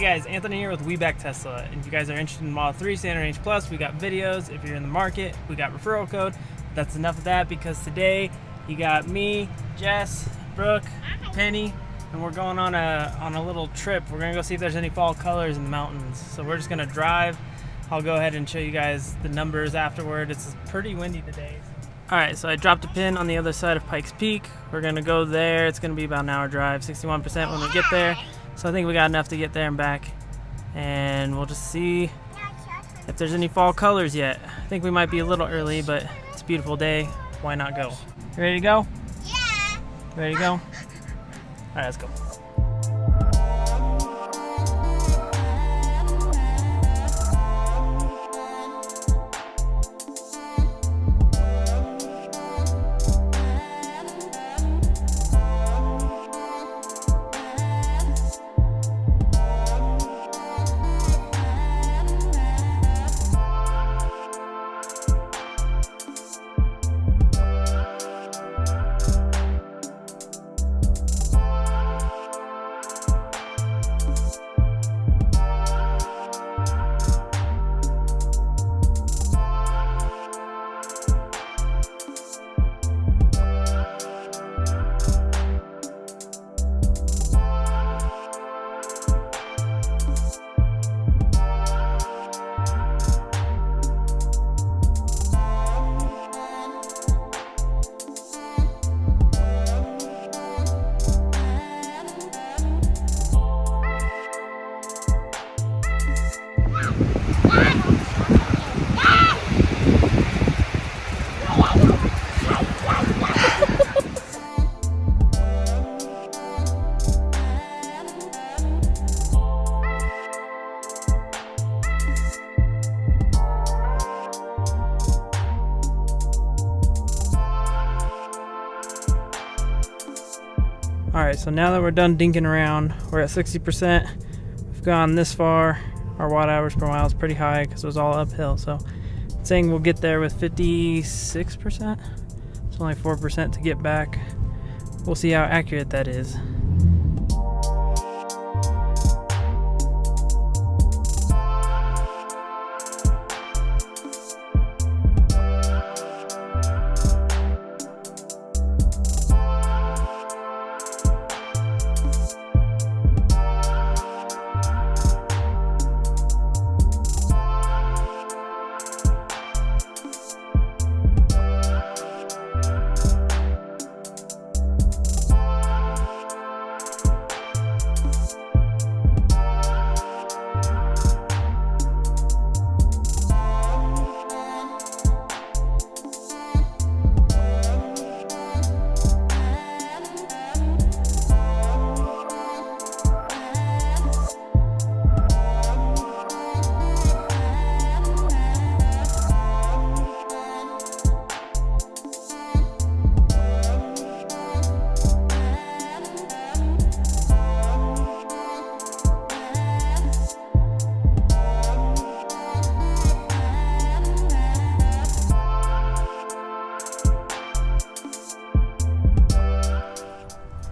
guys, Anthony here with WeBackTesla, and if you guys are interested in Model 3 Standard Range Plus, we got videos. If you're in the market, we got referral code. That's enough of that, because today you got me, Jess, Brooke, Penny, and we're going on a little trip. We're gonna go see if there's any fall colors in the mountains. So we're just gonna drive. I'll go ahead and show you guys the numbers afterward. It's pretty windy today. All right, so I dropped a pin on the other side of Pikes Peak. We're gonna go there. It's gonna be about an hour drive, 61% when we get there. So I think we got enough to get there and back. And we'll just see if there's any fall colors yet. I think we might be a little early, but it's a beautiful day. Why not go? You ready to go? Yeah. Ready to go? All right, let's go. Alright, so now that we're done dinking around, we're at 60%. We've gone this far. Our watt hours per mile is pretty high because it was all uphill. So it's saying we'll get there with 56%. It's only 4% to get back. We'll see how accurate that is.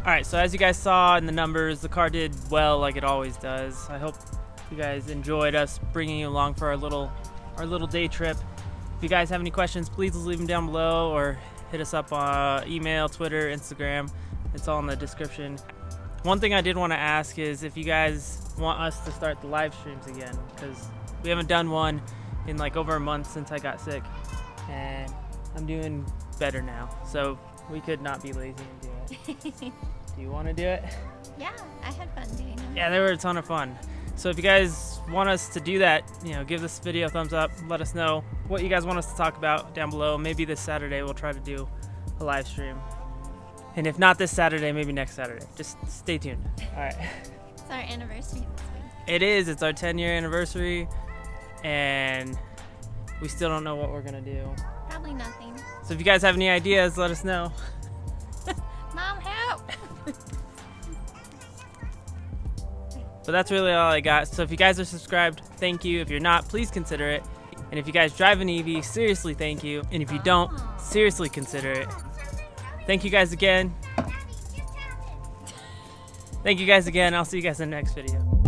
Alright, so as you guys saw in the numbers, the car did well like it always does. I hope you guys enjoyed us bringing you along for our little day trip. If you guys have any questions, please leave them down below or hit us up on email, Twitter, Instagram. It's all in the description. One thing I did want to ask is if you guys want us to start the live streams again, because we haven't done one in like over a month since I got sick, and I'm doing better now. So we could not be lazy and do it. Do you want to do it? Yeah, I had fun doing them. Yeah, they were a ton of fun. So if you guys want us to do that, give this video a thumbs up. Let us know what you guys want us to talk about down below. Maybe this Saturday we'll try to do a live stream. And if not this Saturday, maybe next Saturday. Just stay tuned. All right. It's our anniversary this week. It is. It's our 10-year anniversary. And we still don't know what we're going to do. Probably nothing. So if you guys have any ideas, let us know. Mom, help! But that's really all I got. So if you guys are subscribed, thank you. If you're not, please consider it. And if you guys drive an EV, seriously thank you. And if you don't, seriously consider it. Thank you guys again. Thank you guys again. I'll see you guys in the next video.